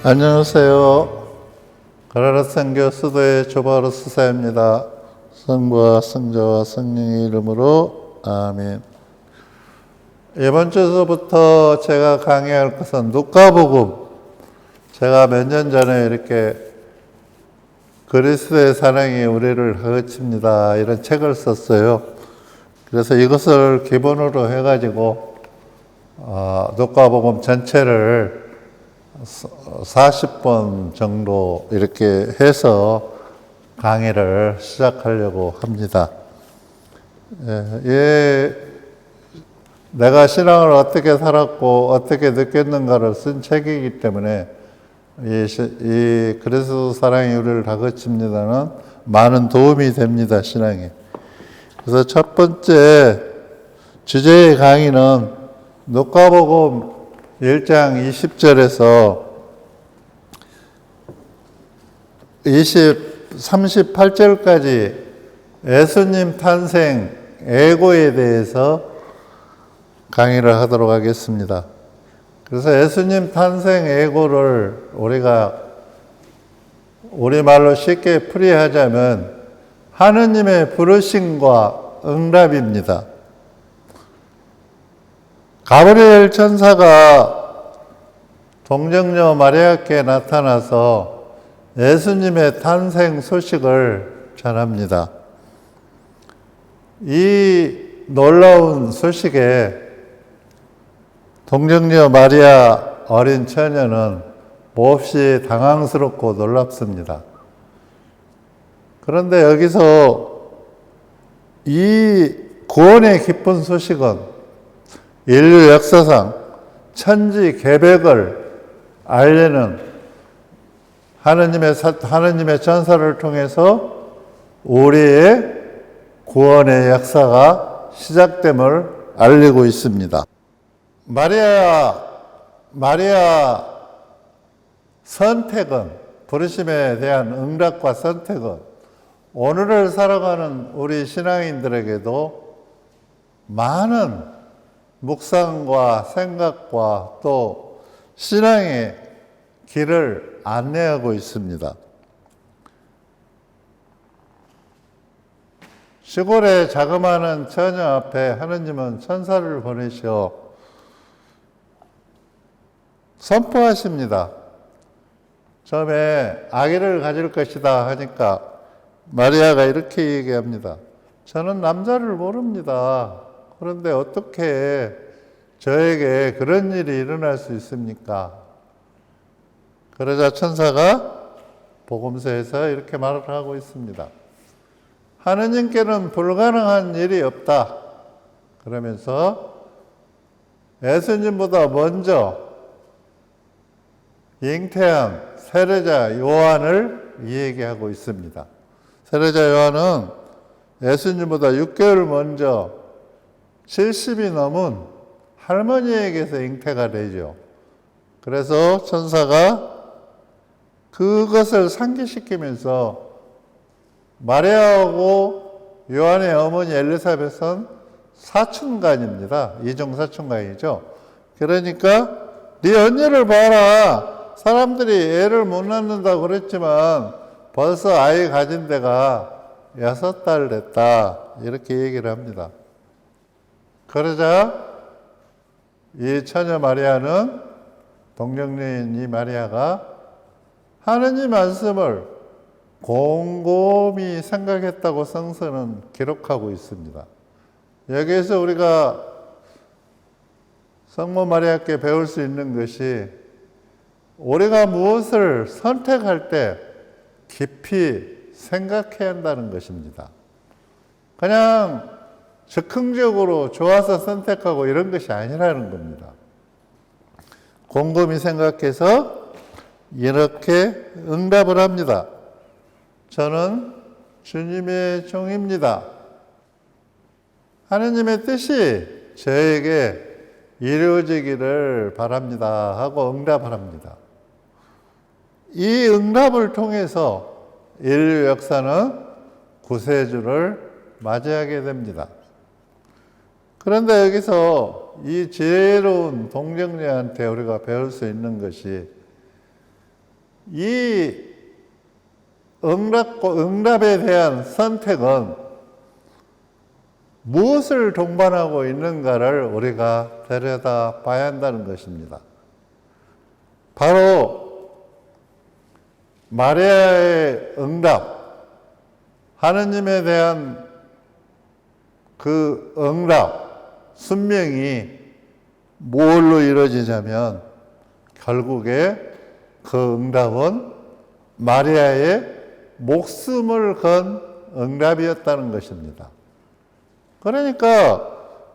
안녕하세요. 가라라 선교 수도의 조바로 수사입니다. 성부와 성자와 성령의 이름으로 아멘. 이번 주부터 제가 강의할 것은 누가복음. 제가 몇 년 전에 이렇게 그리스도의 사랑이 우리를 가르칩니다 이런 책을 썼어요. 그래서 이것을 기본으로 해가지고 누가복음 전체를 40번 정도 이렇게 해서 강의를 시작하려고 합니다. 내가 신앙을 어떻게 살았고 어떻게 느꼈는가를 쓴 책이기 때문에 이 그리스도 사랑이 우리를 다그칩니다는 많은 도움이 됩니다, 신앙에. 그래서 첫 번째 주제의 강의는 누가복음 1장 20절에서 38절까지 예수님 탄생 애고에 대해서 강의를 하도록 하겠습니다. 그래서 예수님 탄생 애고를 우리가 우리말로 쉽게 풀이하자면 하느님의 부르심과 응답입니다. 가브리엘 천사가 동정녀 마리아께 나타나서 예수님의 탄생 소식을 전합니다. 이 놀라운 소식에 동정녀 마리아 어린 처녀는 몹시 당황스럽고 놀랍습니다. 그런데 여기서 이 구원의 기쁜 소식은 인류 역사상 천지 개벽을 알리는 하느님의 전사를 통해서 우리의 구원의 역사가 시작됨을 알리고 있습니다. 마리아 선택은, 부르심에 대한 응답과 선택은 오늘을 살아가는 우리 신앙인들에게도 많은 묵상과 생각과 또 신앙의 길을 안내하고 있습니다. 시골의 자그마한 처녀 앞에 하느님은 천사를 보내셔 선포하십니다. 처음에 아기를 가질 것이다 하니까 마리아가 이렇게 얘기합니다. 저는 남자를 모릅니다. 그런데 어떻게 저에게 그런 일이 일어날 수 있습니까? 그러자 천사가 복음서에서 이렇게 말을 하고 있습니다. 하느님께는 불가능한 일이 없다. 그러면서 예수님보다 먼저 잉태한 세례자 요한을 얘기하고 있습니다. 세례자 요한은 예수님보다 6개월 먼저 70이 넘은 할머니에게서 잉태가 되죠. 그래서 천사가 그것을 상기시키면서 마리아하고 요한의 어머니 엘리사벳은 사춘간입니다. 이종사춘간이죠. 그러니까 네 언니를 봐라. 사람들이 애를 못 낳는다고 그랬지만 벌써 아이 가진 데가 6달 됐다. 이렇게 얘기를 합니다. 그러자 이 처녀 마리아는, 동정녀인 이 마리아가 하느님 말씀을 곰곰이 생각했다고 성서는 기록하고 있습니다. 여기에서 우리가 성모 마리아께 배울 수 있는 것이 우리가 무엇을 선택할 때 깊이 생각해야 한다는 것입니다. 그냥 즉흥적으로 좋아서 선택하고 이런 것이 아니라는 겁니다. 곰곰이 생각해서 이렇게 응답을 합니다. 저는 주님의 종입니다. 하느님의 뜻이 저에게 이루어지기를 바랍니다 하고 응답을 합니다. 이 응답을 통해서 인류 역사는 구세주를 맞이하게 됩니다. 그런데 여기서 이 지혜로운 동정녀한테 우리가 배울 수 있는 것이 이 응답에 대한 선택은 무엇을 동반하고 있는가를 우리가 들여다 봐야 한다는 것입니다. 바로 마리아의 응답, 하느님에 대한 그 응답, 순명이 뭘로 이루어지냐면 결국에 그 응답은 마리아의 목숨을 건 응답이었다는 것입니다. 그러니까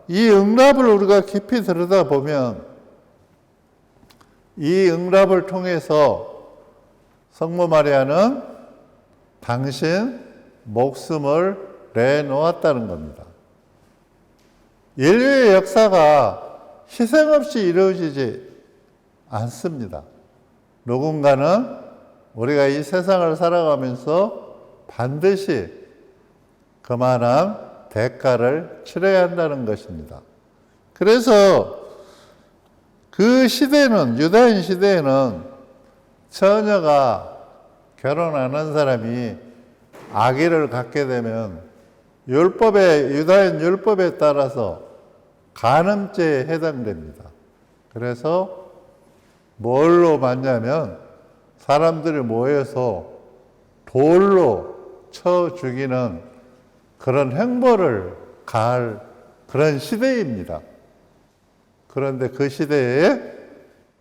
이 응답을 우리가 깊이 들여다보면 이 응답을 통해서 성모 마리아는 당신 목숨을 내놓았다는 겁니다. 인류의 역사가 희생 없이 이루어지지 않습니다. 누군가는 우리가 이 세상을 살아가면서 반드시 그만한 대가를 치러야 한다는 것입니다. 그래서 그 시대는, 유다인 시대에는 처녀가 결혼 안 한 사람이 아기를 갖게 되면 유다인 율법에 따라서 간음죄에 해당됩니다. 그래서 뭘로 맞냐면 사람들이 모여서 돌로 쳐 죽이는 그런 행보를 가할 그런 시대입니다. 그런데 그 시대에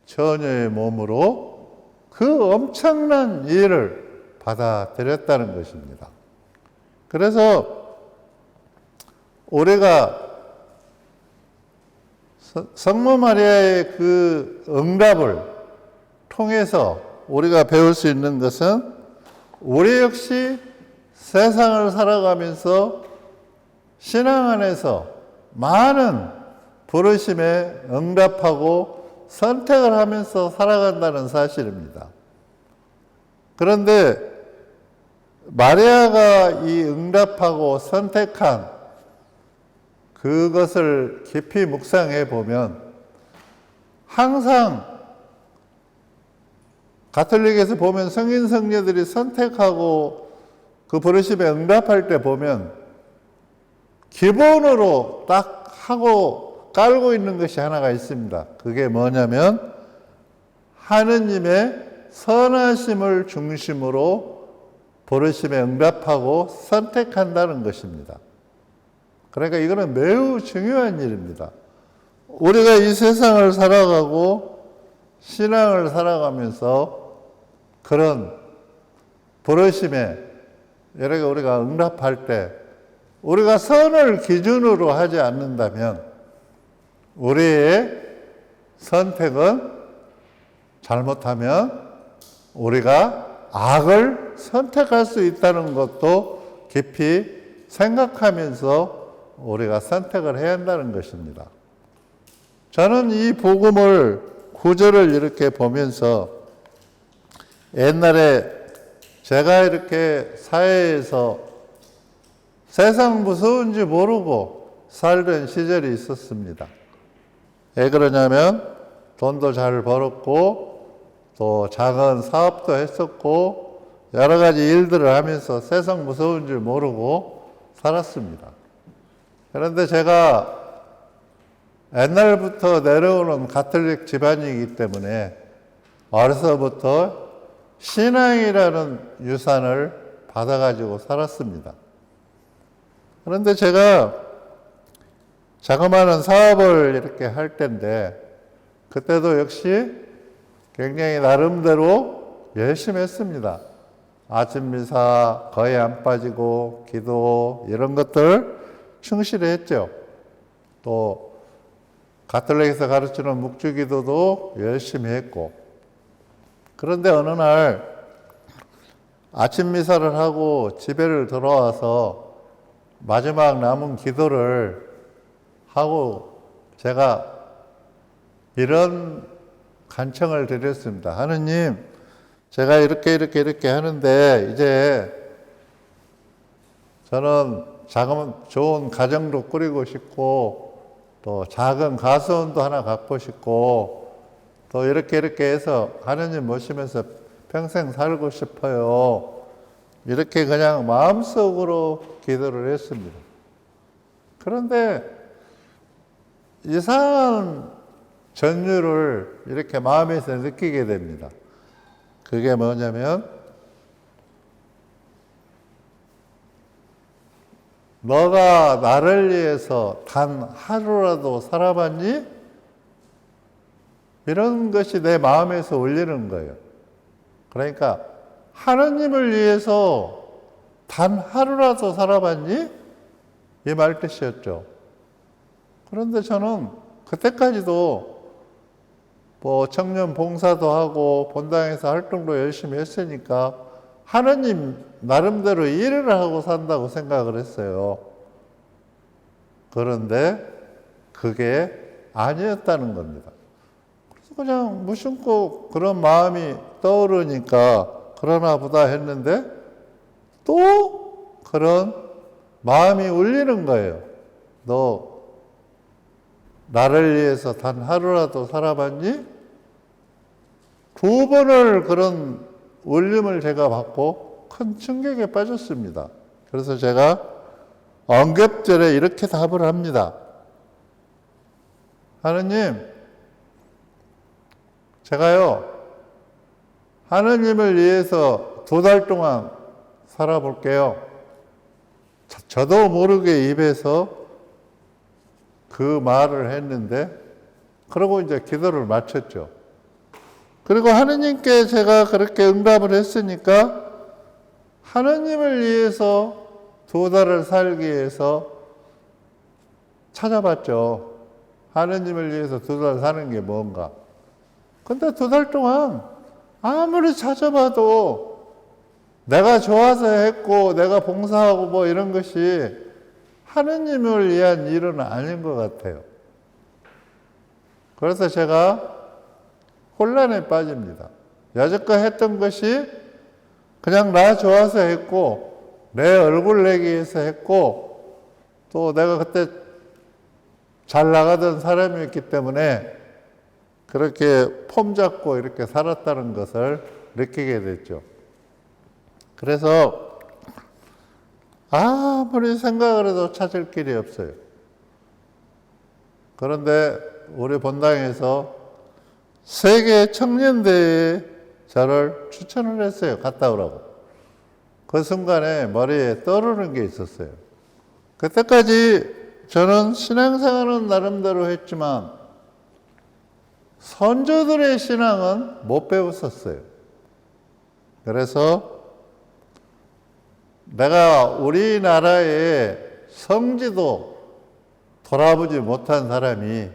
처녀의 몸으로 그 엄청난 일을 받아들였다는 것입니다. 그래서 우리가 성모 마리아의 그 응답을 통해서 우리가 배울 수 있는 것은 우리 역시 세상을 살아가면서 신앙 안에서 많은 부르심에 응답하고 선택을 하면서 살아간다는 사실입니다. 그런데 마리아가 이 응답하고 선택한 그것을 깊이 묵상해 보면 항상 가톨릭에서 보면 성인 성녀들이 선택하고 그 부르심에 응답할 때 보면 기본으로 딱 하고 깔고 있는 것이 하나가 있습니다. 그게 뭐냐면 하느님의 선하심을 중심으로 부르심에 응답하고 선택한다는 것입니다. 그러니까 이거는 매우 중요한 일입니다. 우리가 이 세상을 살아가고 신앙을 살아가면서 그런 부르심에 여러 우리가 응답할 때 우리가 선을 기준으로 하지 않는다면 우리의 선택은 잘못하면 우리가 악을 선택할 수 있다는 것도 깊이 생각하면서 우리가 선택을 해야 한다는 것입니다. 저는 이 복음을 구절을 이렇게 보면서 옛날에 제가 이렇게 사회에서 세상 무서운지 모르고 살던 시절이 있었습니다. 왜 그러냐면 돈도 잘 벌었고 또 작은 사업도 했었고 여러 가지 일들을 하면서 세상 무서운 줄 모르고 살았습니다. 그런데 제가 옛날부터 내려오는 가톨릭 집안이기 때문에 어려서부터 신앙이라는 유산을 받아가지고 살았습니다. 그런데 제가 자그마한 사업을 이렇게 할 때인데 그때도 역시 굉장히 나름대로 열심히 했습니다. 아침 미사 거의 안 빠지고 기도 이런 것들 충실히 했죠. 또 가톨릭에서 가르치는 묵주기도도 열심히 했고 그런데 어느 날 아침 미사를 하고 집에를 돌아와서 마지막 남은 기도를 하고 제가 이런 간청을 드렸습니다. 하느님, 제가 이렇게 하는데 이제 저는 좋은 가정도 꾸리고 싶고 또 작은 가수원도 하나 갖고 싶고 또 이렇게 해서 하느님 모시면서 평생 살고 싶어요. 이렇게 그냥 마음속으로 기도를 했습니다. 그런데 이상한 전율을 이렇게 마음에서 느끼게 됩니다. 그게 뭐냐면, 너가 나를 위해서 단 하루라도 살아봤니? 이런 것이 내 마음에서 울리는 거예요. 그러니까 하느님을 위해서 단 하루라도 살아봤니? 이 말 뜻이었죠. 그런데 저는 그때까지도 뭐 청년 봉사도 하고 본당에서 활동도 열심히 했으니까 하느님 나름대로 일을 하고 산다고 생각을 했어요. 그런데 그게 아니었다는 겁니다. 그래서 그냥 무심코 그런 마음이 떠오르니까 그러나 보다 했는데 또 그런 마음이 울리는 거예요. 너 나를 위해서 단 하루라도 살아봤니? 2번을 그런 울림을 제가 받고 큰 충격에 빠졌습니다. 그래서 제가 언급절에 이렇게 답을 합니다. 하느님, 제가요, 하느님을 위해서 2달 동안 살아볼게요. 저도 모르게 입에서 그 말을 했는데, 그러고 이제 기도를 마쳤죠. 그리고 하느님께 제가 그렇게 응답을 했으니까 하느님을 위해서 2달을 살기 위해서 찾아봤죠. 하느님을 위해서 2달 사는 게 뭔가. 근데 2달 동안 아무리 찾아봐도 내가 좋아서 했고 내가 봉사하고 뭐 이런 것이 하느님을 위한 일은 아닌 것 같아요. 그래서 제가 혼란에 빠집니다. 여태껏 했던 것이 그냥 나 좋아서 했고 내 얼굴 내기 위해서 했고 또 내가 그때 잘 나가던 사람이었기 때문에 그렇게 폼 잡고 이렇게 살았다는 것을 느끼게 됐죠. 그래서 아무리 생각을 해도 찾을 길이 없어요. 그런데 우리 본당에서 세계 청년대회에 저를 추천을 했어요. 갔다 오라고. 그 순간에 머리에 떠오르는 게 있었어요. 그때까지 저는 신앙생활은 나름대로 했지만 선조들의 신앙은 못 배웠었어요. 그래서 내가 우리나라의 성지도 돌아보지 못한 사람이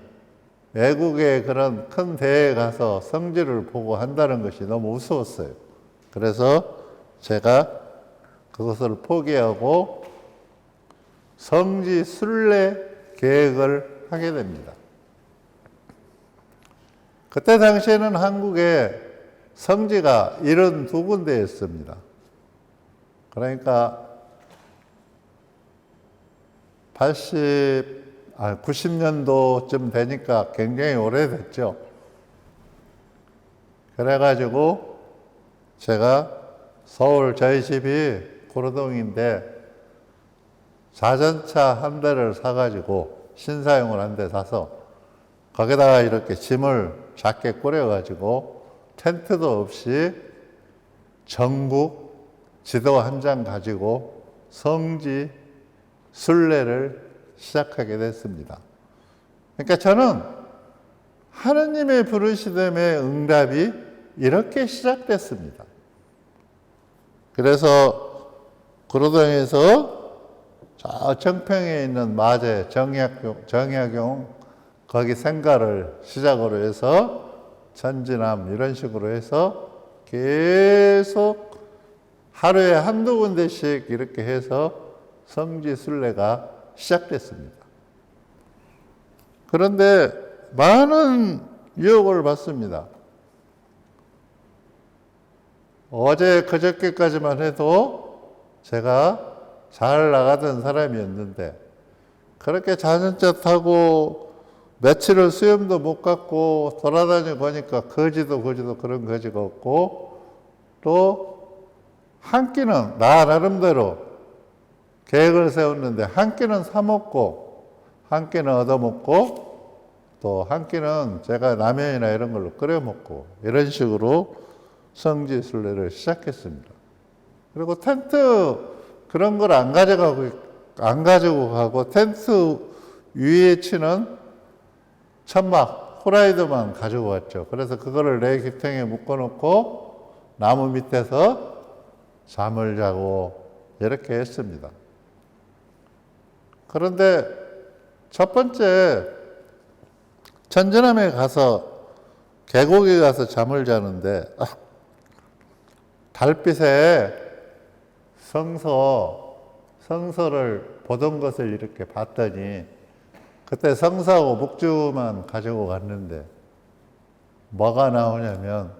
외국의 그런 큰 대회에 가서 성지를 보고 한다는 것이 너무 무서웠어요. 그래서 제가 그것을 포기하고 성지 순례 계획을 하게 됩니다. 그때 당시에는 한국에 성지가 72군데였습니다. 그러니까 90년도쯤 되니까 굉장히 오래됐죠. 그래가지고 제가 서울 저희 집이 고려동인데 자전차 한 대를 사가지고 신사용을 한 대 사서 거기다가 이렇게 짐을 작게 꾸려가지고 텐트도 없이 전국 지도 한 장 가지고 성지 순례를 시작하게 됐습니다. 그러니까 저는 하느님의 부르심의 응답이 이렇게 시작됐습니다. 그래서 구로동에서 저 청평에 있는 마제 정약용 거기 생가를 시작으로 해서 전진함 이런 식으로 해서 계속 하루에 한두 군데씩 이렇게 해서 성지 순례가 시작됐습니다. 그런데 많은 유혹을 받습니다. 어제 그저께까지만 해도 제가 잘 나가던 사람이었는데 그렇게 자전차 타고 며칠을 수염도 못 갖고 돌아다니고 하니까 거지도 그런 거지가 없고 또 한 끼는 나 나름대로 계획을 세웠는데 한 끼는 사 먹고 한 끼는 얻어 먹고 또 한 끼는 제가 라면이나 이런 걸로 끓여 먹고 이런 식으로 성지순례를 시작했습니다. 그리고 텐트 그런 걸 안 가지고 가고 텐트 위에 치는 천막 호라이드만 가지고 왔죠. 그래서 그거를 내 기탱에 묶어놓고 나무 밑에서 잠을 자고 이렇게 했습니다. 그런데 첫 번째 천지남에 가서 계곡에 가서 잠을 자는데 달빛에 성서를 보던 것을 이렇게 봤더니 그때 성서하고 묵주만 가지고 갔는데 뭐가 나오냐면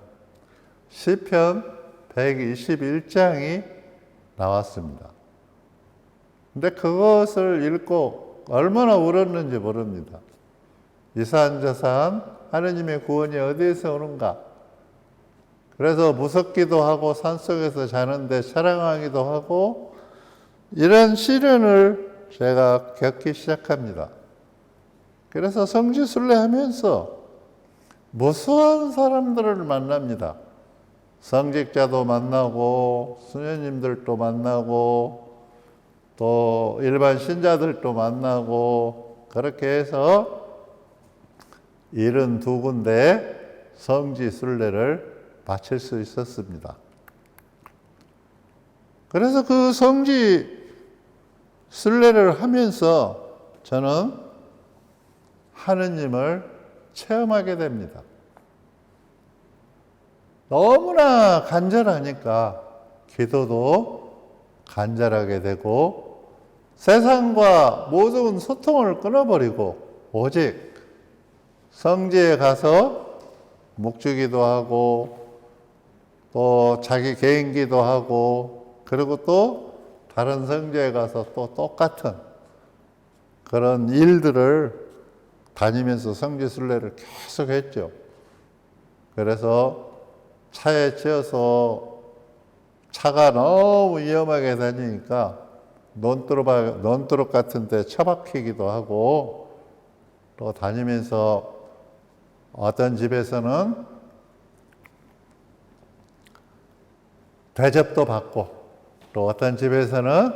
시편 121장이 나왔습니다. 근데 그것을 읽고 얼마나 울었는지 모릅니다. 이산저산 하느님의 구원이 어디에서 오는가? 그래서 무섭기도 하고 산속에서 자는데 사랑하기도 하고 이런 시련을 제가 겪기 시작합니다. 그래서 성지순례 하면서 무수한 사람들을 만납니다. 성직자도 만나고 수녀님들도 만나고 또 일반 신자들도 만나고 그렇게 해서 72군데 성지순례를 마칠 수 있었습니다. 그래서 그 성지순례를 하면서 저는 하느님을 체험하게 됩니다. 너무나 간절하니까 기도도 간절하게 되고 세상과 모든 소통을 끊어버리고 오직 성지에 가서 묵주기도 하고 또 자기 개인기도 하고 그리고 또 다른 성지에 가서 또 똑같은 그런 일들을 다니면서 성지순례를 계속 했죠. 그래서 차에 치여서 차가 너무 위험하게 다니니까 논두럭 같은 데 처박히기도 하고 또 다니면서 어떤 집에서는 대접도 받고 또 어떤 집에서는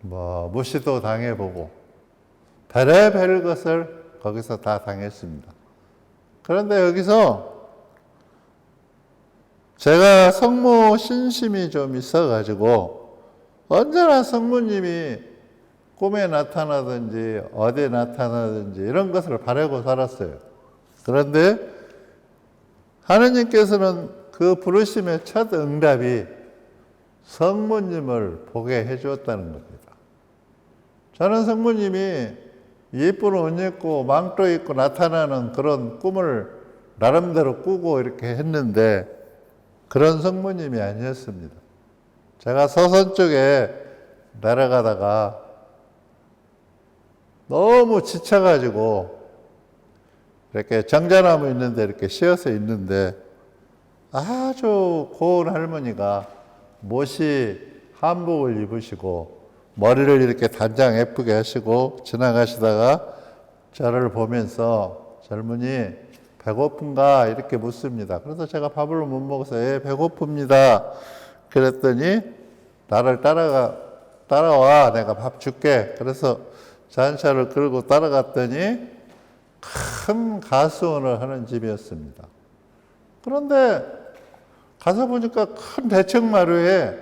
무시도 당해보고 별의별 것을 거기서 다 당했습니다. 그런데 여기서 제가 성모 신심이 좀 있어가지고 언제나 성모님이 꿈에 나타나든지 어디에 나타나든지 이런 것을 바라고 살았어요. 그런데 하느님께서는 그 부르심의 첫 응답이 성모님을 보게 해주었다는 겁니다. 저는 성모님이 예쁜 옷 입고 망토 입고 나타나는 그런 꿈을 나름대로 꾸고 이렇게 했는데 그런 성모님이 아니었습니다. 제가 서선 쪽에 내려가다가 너무 지쳐가지고 이렇게 정자나무 있는데 이렇게 쉬어서 있는데 아주 고운 할머니가 못이 한복을 입으시고 머리를 이렇게 단장 예쁘게 하시고 지나가시다가 저를 보면서 젊은이 배고픈가 이렇게 묻습니다. 그래서 제가 밥을 못 먹어서 배고픕니다. 그랬더니 나를 따라와 내가 밥 줄게. 그래서 잔차를 끌고 따라갔더니 큰 가수원을 하는 집이었습니다. 그런데 가서 보니까 큰 대청마루에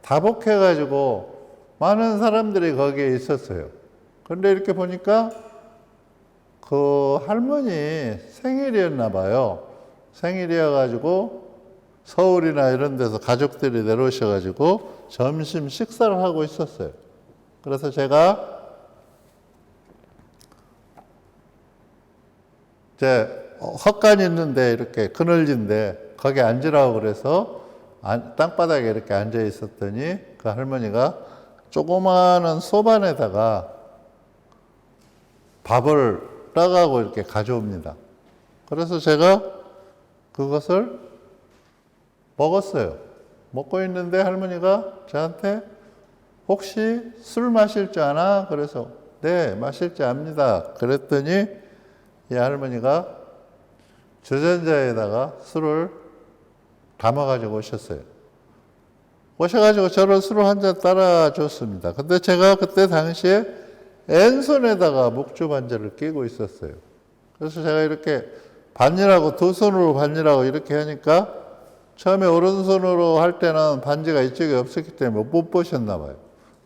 다복해가지고 많은 사람들이 거기에 있었어요. 그런데 이렇게 보니까 그 할머니 생일이었나 봐요. 생일이어가지고 서울이나 이런 데서 가족들이 내려오셔가지고 점심 식사를 하고 있었어요. 그래서 제가 이제 헛간 있는데 이렇게 그늘진데 거기 앉으라고 그래서 땅바닥에 이렇게 앉아 있었더니 그 할머니가 조그마한 소반에다가 밥을 따가고 이렇게 가져옵니다. 그래서 제가 그것을 먹었어요. 먹고 있는데 할머니가 저한테 혹시 술 마실 줄 아나? 그래서 네, 마실 줄 압니다. 그랬더니 이 할머니가 주전자에다가 술을 담아가지고 오셨어요. 오셔가지고 저를 술을 한 잔 따라줬습니다. 근데 제가 그때 당시에 왼손에다가 묵주 반지를 끼고 있었어요. 그래서 제가 이렇게 반일하고 두 손으로 반일하고 이렇게 하니까 처음에 오른손으로 할 때는 반지가 이쪽에 없었기 때문에 못 보셨나 봐요.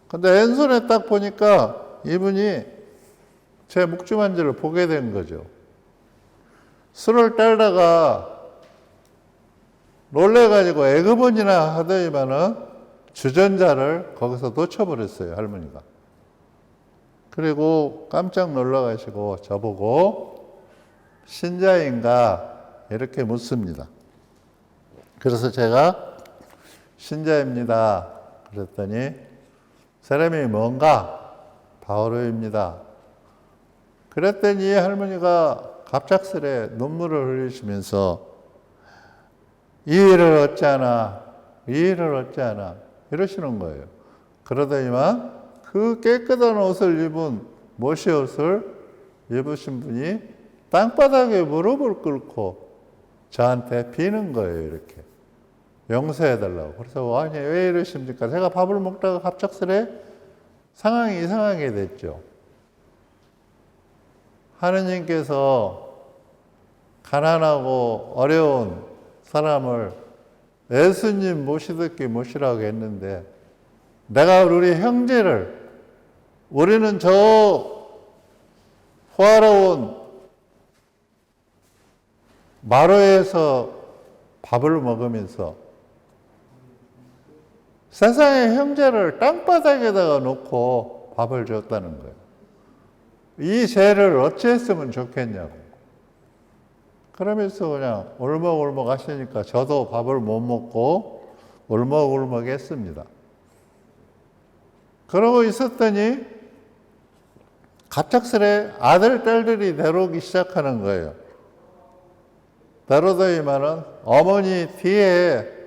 근데 왼손에 딱 보니까 이분이 제 묵주 반지를 보게 된 거죠. 술을 따르다가 놀래가지고 애그번이나 하더니만은 주전자를 거기서 놓쳐버렸어요, 할머니가. 그리고 깜짝 놀라가지고 저보고 신자인가 이렇게 묻습니다. 그래서 제가 신자입니다. 그랬더니 사람이 뭔가? 바오로입니다. 그랬더니 할머니가 갑작스레 눈물을 흘리시면서 이 일을 어찌하나, 이 일을 어찌하나 이러시는 거예요. 그러더니만 그 깨끗한 옷을 입은 모시옷을 입으신 분이 땅바닥에 무릎을 꿇고 저한테 비는 거예요. 이렇게 용서해달라고. 그래서 아니 왜 이러십니까? 제가 밥을 먹다가 갑작스레 상황이 이상하게 됐죠. 하느님께서 가난하고 어려운 사람을 예수님 모시듯이 모시라고 했는데 내가 우리 형제를 우리는 저 호화로운 마루에서 밥을 먹으면서 세상의 형제를 땅바닥에다가 놓고 밥을 줬다는 거예요. 이 죄를 어찌했으면 좋겠냐고. 그러면서 그냥 울먹울먹 하시니까 저도 밥을 못 먹고 울먹울먹 했습니다. 그러고 있었더니 갑작스레 아들, 딸들이 내려오기 시작하는 거예요. 내려오더니만은 어머니 뒤에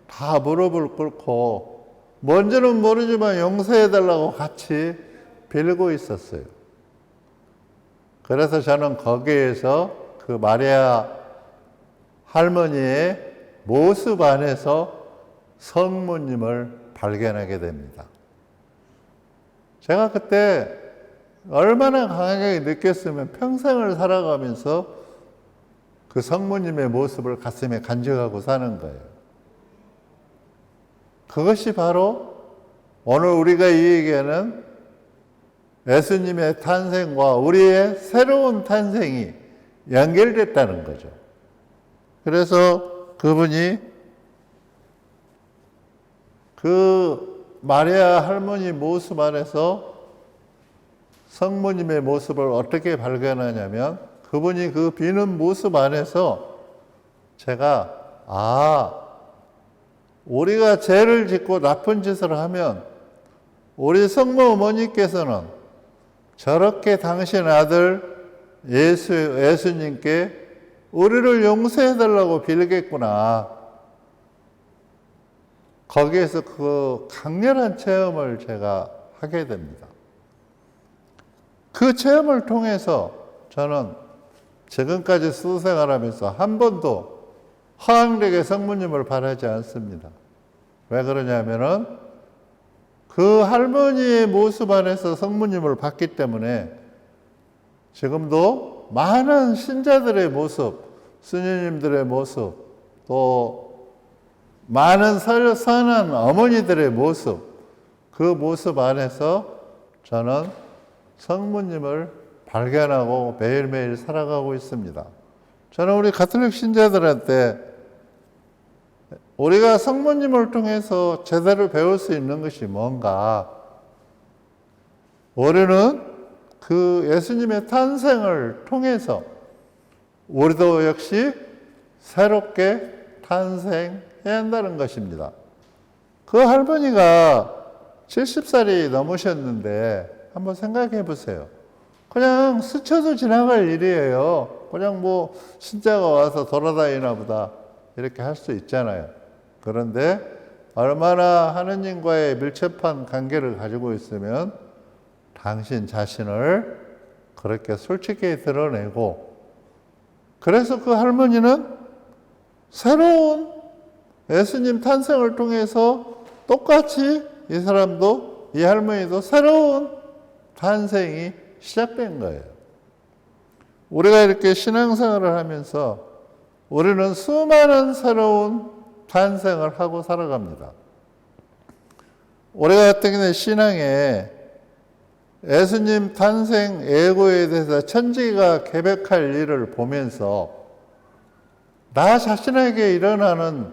다 무릎을 꿇고 뭔지는 모르지만 용서해달라고 같이 빌고 있었어요. 그래서 저는 거기에서 그 마리아 할머니의 모습 안에서 성모님을 발견하게 됩니다. 제가 그때 얼마나 강하게 느꼈으면 평생을 살아가면서 그 성모님의 모습을 가슴에 간직하고 사는 거예요. 그것이 바로 오늘 우리가 이 얘기하는 예수님의 탄생과 우리의 새로운 탄생이 연결됐다는 거죠. 그래서 그분이 그 마리아 할머니 모습 안에서 성모님의 모습을 어떻게 발견하냐면 그분이 그 비는 모습 안에서 제가 우리가 죄를 짓고 나쁜 짓을 하면 우리 성모 어머니께서는 저렇게 당신 아들 예수님께 우리를 용서해달라고 빌겠구나. 거기에서 그 강렬한 체험을 제가 하게 됩니다. 그 체험을 통해서 저는 지금까지 수생활하면서 한 번도 허황되게 성모님을 바라지 않습니다. 왜 그러냐면은 그 할머니의 모습 안에서 성모님을 봤기 때문에 지금도 많은 신자들의 모습, 스님들의 모습, 또 많은 선한 어머니들의 모습, 그 모습 안에서 저는 성모님을 발견하고 매일매일 살아가고 있습니다. 저는 우리 가톨릭 신자들한테 우리가 성모님을 통해서 제대로 배울 수 있는 것이 뭔가? 우리는 그 예수님의 탄생을 통해서 우리도 역시 새롭게 탄생해야 한다는 것입니다. 그 할머니가 70살이 넘으셨는데 한번 생각해 보세요. 그냥 스쳐도 지나갈 일이에요. 그냥 뭐 신자가 와서 돌아다니나 보다 이렇게 할 수 있잖아요. 그런데 얼마나 하느님과의 밀접한 관계를 가지고 있으면 당신 자신을 그렇게 솔직히 드러내고, 그래서 그 할머니는 새로운 예수님 탄생을 통해서 똑같이 이 사람도, 이 할머니도 새로운 탄생이 시작된 거예요. 우리가 이렇게 신앙생활을 하면서 우리는 수많은 새로운 탄생을 하고 살아갑니다. 우리가 같은 경우는 신앙에 예수님 탄생 예고에 대해서 천지가 계획할 일을 보면서 나 자신에게 일어나는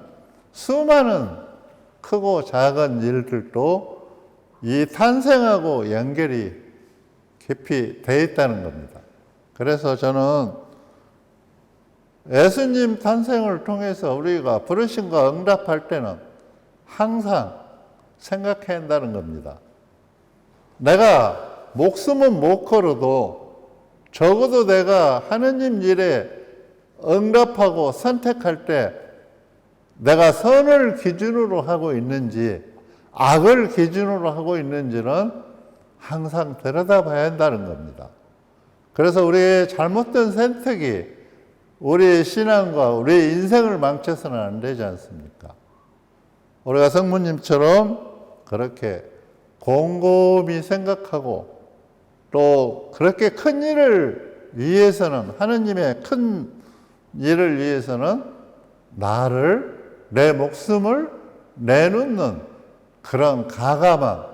수많은 크고 작은 일들도 이 탄생하고 연결이 깊이 되어 있다는 겁니다. 그래서 저는 예수님 탄생을 통해서 우리가 부르심과 응답할 때는 항상 생각해야 한다는 겁니다. 내가 목숨은 못 걸어도 적어도 내가 하느님 일에 응답하고 선택할 때 내가 선을 기준으로 하고 있는지 악을 기준으로 하고 있는지는 항상 들여다봐야 한다는 겁니다. 그래서 우리의 잘못된 선택이 우리의 신앙과 우리의 인생을 망쳐서는 안 되지 않습니까? 우리가 성모님처럼 그렇게 곰곰이 생각하고 또 그렇게 큰 일을 위해서는, 하느님의 큰 일을 위해서는 나를, 내 목숨을 내놓는 그런 가감한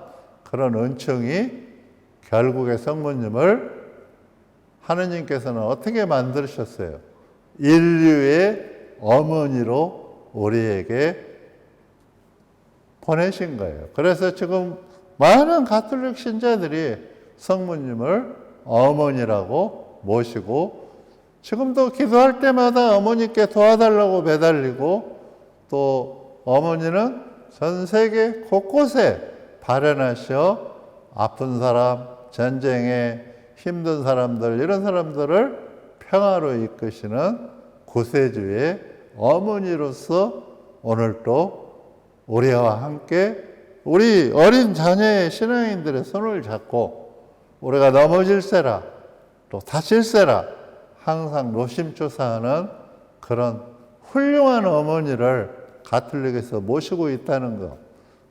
그런 은총이 결국에 성모님을 하느님께서는 어떻게 만드셨어요? 인류의 어머니로 우리에게 보내신 거예요. 그래서 지금 많은 가톨릭 신자들이 성모님을 어머니라고 모시고 지금도 기도할 때마다 어머니께 도와달라고 매달리고, 또 어머니는 전 세계 곳곳에 발현하셔 아픈 사람, 전쟁에 힘든 사람들, 이런 사람들을 평화로 이끄시는 구세주의 어머니로서 오늘도 우리와 함께 우리 어린 자녀의 신앙인들의 손을 잡고 우리가 넘어질세라 또 다칠세라 항상 노심초사하는 그런 훌륭한 어머니를 가톨릭에서 모시고 있다는 것,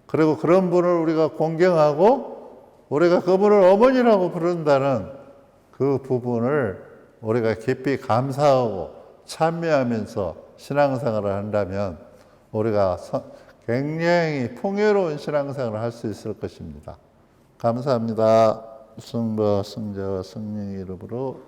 그리고 그런 분을 우리가 공경하고 우리가 그분을 어머니라고 부른다는 그 부분을 우리가 깊이 감사하고 참여하면서 신앙생활을 한다면 우리가 굉장히 풍요로운 신앙생활을 할 수 있을 것입니다. 감사합니다. 성부, 성자, 성령의 이름으로